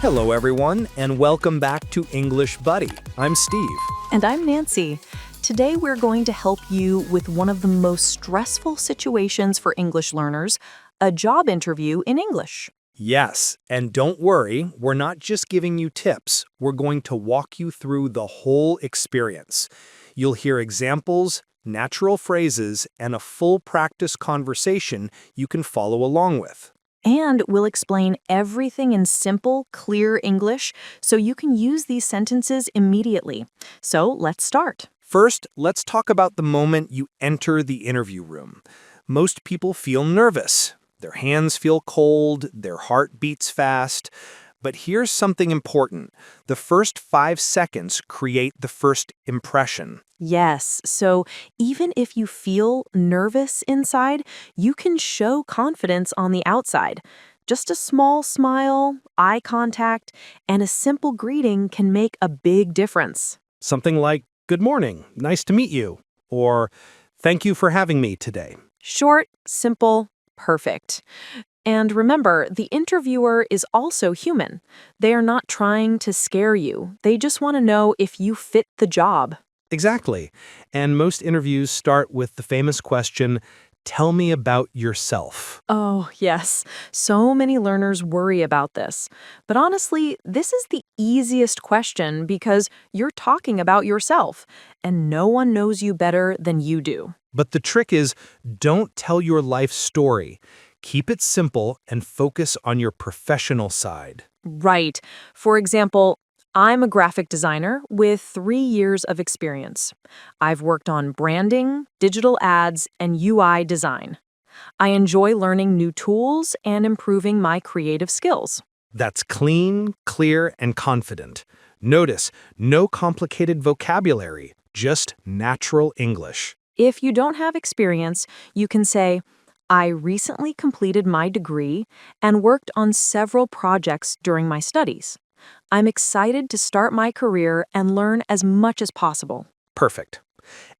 Hello, everyone, and welcome back to English Buddy. I'm Steve. And I'm Nancy. Today we're going to help you with one of the most stressful situations for English learners, a job interview in English. Yes, and don't worry, we're not just giving you tips. We're going to walk you through the whole experience. You'll hear examples, natural phrases, and a full practice conversation you can follow along with. And we'll explain everything in simple, clear English so you can use these sentences immediately. So let's start. First, let's talk about the moment you enter the interview room. Most people feel nervous. Their hands feel cold, their heart beats fast. But here's something important. The first 5 seconds create the first impression. Yes, so even if you feel nervous inside, you can show confidence on the outside. Just a small smile, eye contact, and a simple greeting can make a big difference. Something like, "Good morning, nice to meet you," or "Thank you for having me today." Short, simple, perfect. And remember, the interviewer is also human. They are not trying to scare you. They just want to know if you fit the job. Exactly. And most interviews start with the famous question, "Tell me about yourself." Oh, yes. So many learners worry about this. But honestly, this is the easiest question because you're talking about yourself, and no one knows you better than you do. But the trick is, don't tell your life story. Keep it simple and focus on your professional side. Right. For example, I'm a graphic designer with 3 years of experience. I've worked on branding, digital ads, and UI design. I enjoy learning new tools and improving my creative skills. That's clean, clear, and confident. Notice, no complicated vocabulary, just natural English. If you don't have experience, you can say, I recently completed my degree and worked on several projects during my studies. I'm excited to start my career and learn as much as possible. Perfect.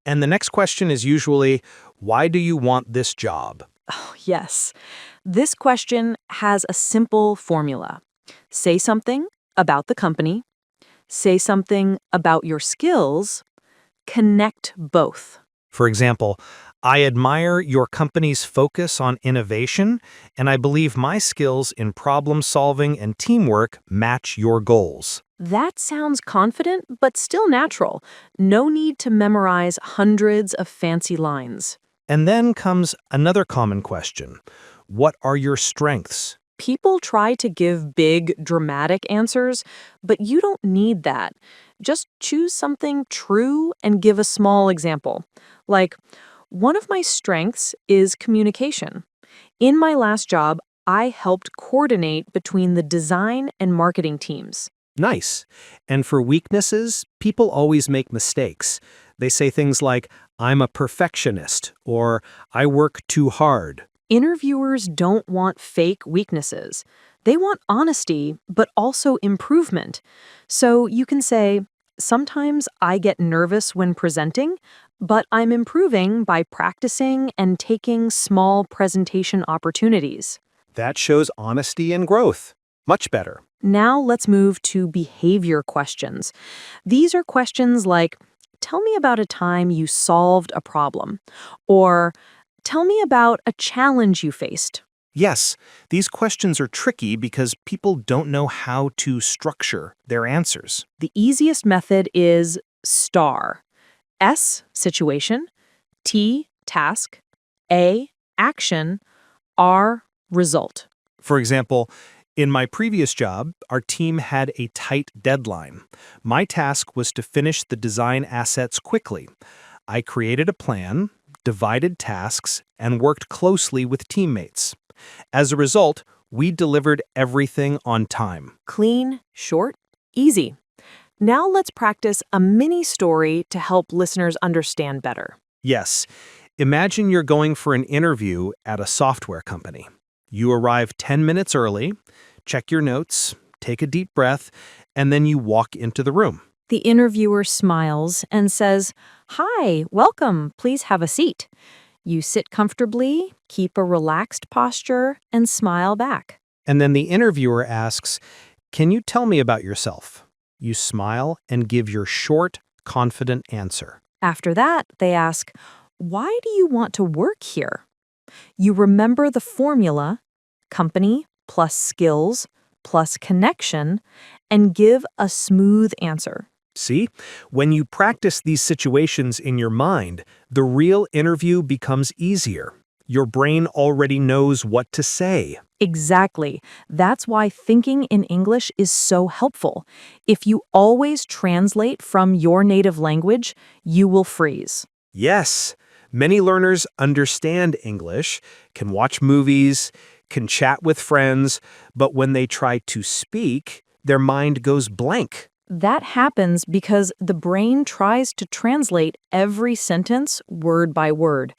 And the next question is usually, why do you want this job? Oh, yes. This question has a simple formula. Say something about the company. Say something about your skills. Connect both. For example, I admire your company's focus on innovation, and I believe my skills in problem solving and teamwork match your goals. That sounds confident, but still natural. No need to memorize hundreds of fancy lines. And then comes another common question. What are your strengths? People try to give big, dramatic answers, but you don't need that. Just choose something true and give a small example. Like, one of my strengths is communication. In my last job, I helped coordinate between the design and marketing teams. Nice. And for weaknesses, people always make mistakes. They say things like, I'm a perfectionist, or I work too hard. Interviewers don't want fake weaknesses. They want honesty, but also improvement. So you can say, sometimes I get nervous when presenting, but I'm improving by practicing and taking small presentation opportunities. That shows honesty and growth. Much better. Now let's move to behavior questions. These are questions like, tell me about a time you solved a problem, or tell me about a challenge you faced. Yes, these questions are tricky because people don't know how to structure their answers. The easiest method is STAR. S, situation, T, task, A, action, R, result. For example, in my previous job, our team had a tight deadline. My task was to finish the design assets quickly. I created a plan, divided tasks, and worked closely with teammates. As a result, we delivered everything on time. Clean, short, easy. Now let's practice a mini story to help listeners understand better. Yes, imagine you're going for an interview at a software company. You arrive 10 minutes early, check your notes, take a deep breath, and then you walk into the room. The interviewer smiles and says, "Hi, welcome, please have a seat." You sit comfortably, keep a relaxed posture, and smile back. And then the interviewer asks, Can you tell me about yourself? You smile and give your short, confident answer. After that, they ask, why do you want to work here? You remember the formula, company plus skills plus connection, and give a smooth answer. See, when you practice these situations in your mind, the real interview becomes easier. Your brain already knows what to say. Exactly. That's why thinking in English is so helpful. If you always translate from your native language, you will freeze. Yes, many learners understand English, can watch movies, can chat with friends, but when they try to speak, their mind goes blank. That happens because the brain tries to translate every sentence word by word,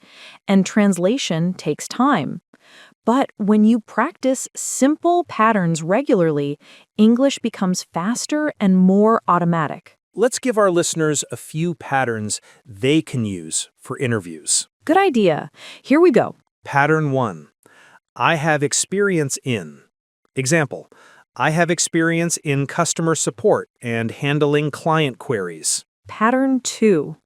and translation takes time. But when you practice simple patterns regularly, English becomes faster and more automatic. Let's give our listeners a few patterns they can use for interviews. Good idea. Here we go. Pattern 1. I have experience in. Example, I have experience in customer support and handling client queries. Pattern 2.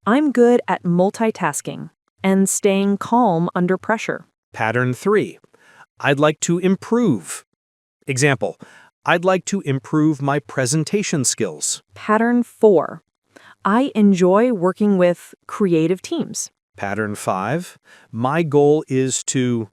I'm good at multitasking and staying calm under pressure. Pattern 3. I'd like to improve. Example, I'd like to improve my presentation skills. Pattern 4. I enjoy working with creative teams. Pattern 5. My goal is to.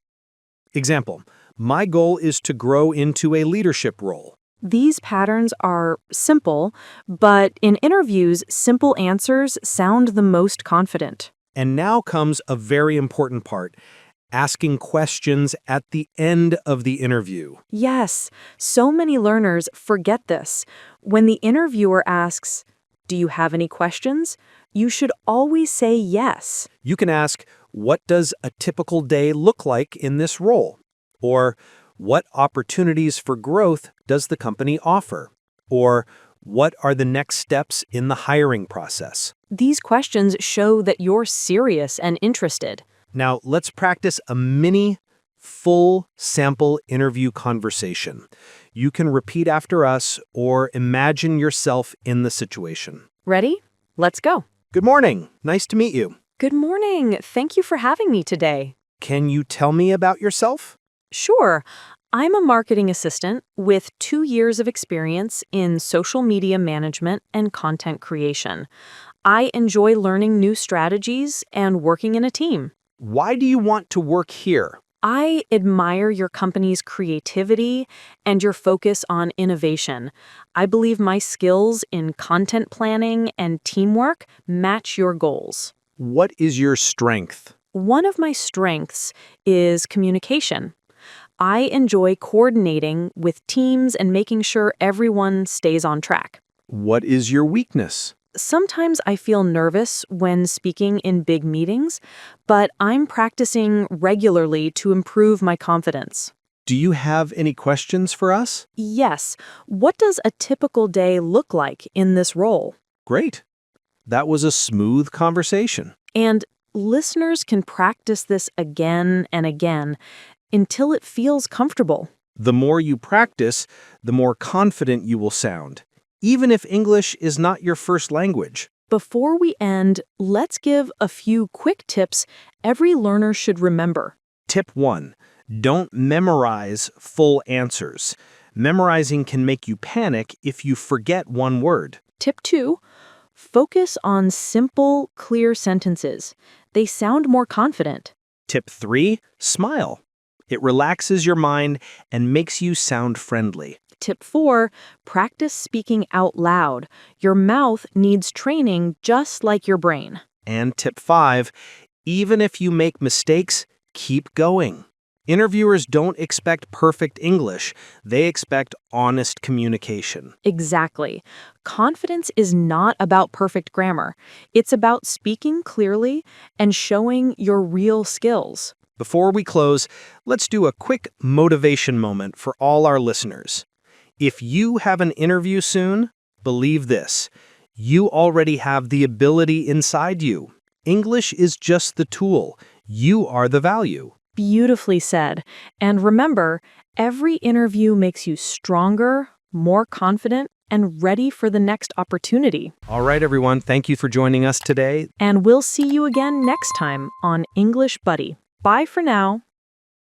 Example, my goal is to grow into a leadership role. These patterns are simple, but in interviews, simple answers sound the most confident. And now comes a very important part, asking questions at the end of the interview. Yes, so many learners forget this. When the interviewer asks, "Do you have any questions?" you should always say yes. You can ask, what does a typical day look like in this role? Or, what opportunities for growth does the company offer? Or, what are the next steps in the hiring process? These questions show that you're serious and interested. Now, let's practice a mini, full sample interview conversation. You can repeat after us or imagine yourself in the situation. Ready? Let's go. Good morning. Nice to meet you. Good morning. Thank you for having me today. Can you tell me about yourself? Sure. I'm a marketing assistant with 2 years of experience in social media management and content creation. I enjoy learning new strategies and working in a team. Why do you want to work here? I admire your company's creativity and your focus on innovation. I believe my skills in content planning and teamwork match your goals. What is your strength? One of my strengths is communication. I enjoy coordinating with teams and making sure everyone stays on track. What is your weakness? Sometimes I feel nervous when speaking in big meetings, but I'm practicing regularly to improve my confidence. Do you have any questions for us? Yes. What does a typical day look like in this role? Great. That was a smooth conversation. And listeners can practice this again and again until it feels comfortable. The more you practice, the more confident you will sound, even if English is not your first language. Before we end, let's give a few quick tips every learner should remember. Tip 1. Don't memorize full answers. Memorizing can make you panic if you forget one word. Tip 2. Focus on simple, clear sentences. They sound more confident. Tip 3. Smile. It relaxes your mind and makes you sound friendly. Tip 4. Practice speaking out loud. Your mouth needs training just like your brain. And tip 5. Even if you make mistakes, keep going. Interviewers don't expect perfect English. They expect honest communication. Exactly. Confidence is not about perfect grammar. It's about speaking clearly and showing your real skills. Before we close, let's do a quick motivation moment for all our listeners. If you have an interview soon, believe this: you already have the ability inside you. English is just the tool. You are the value. Beautifully said. And remember, every interview makes you stronger, more confident, and ready for the next opportunity. All right, everyone. Thank you for joining us today. And we'll see you again next time on English Buddy. Bye for now.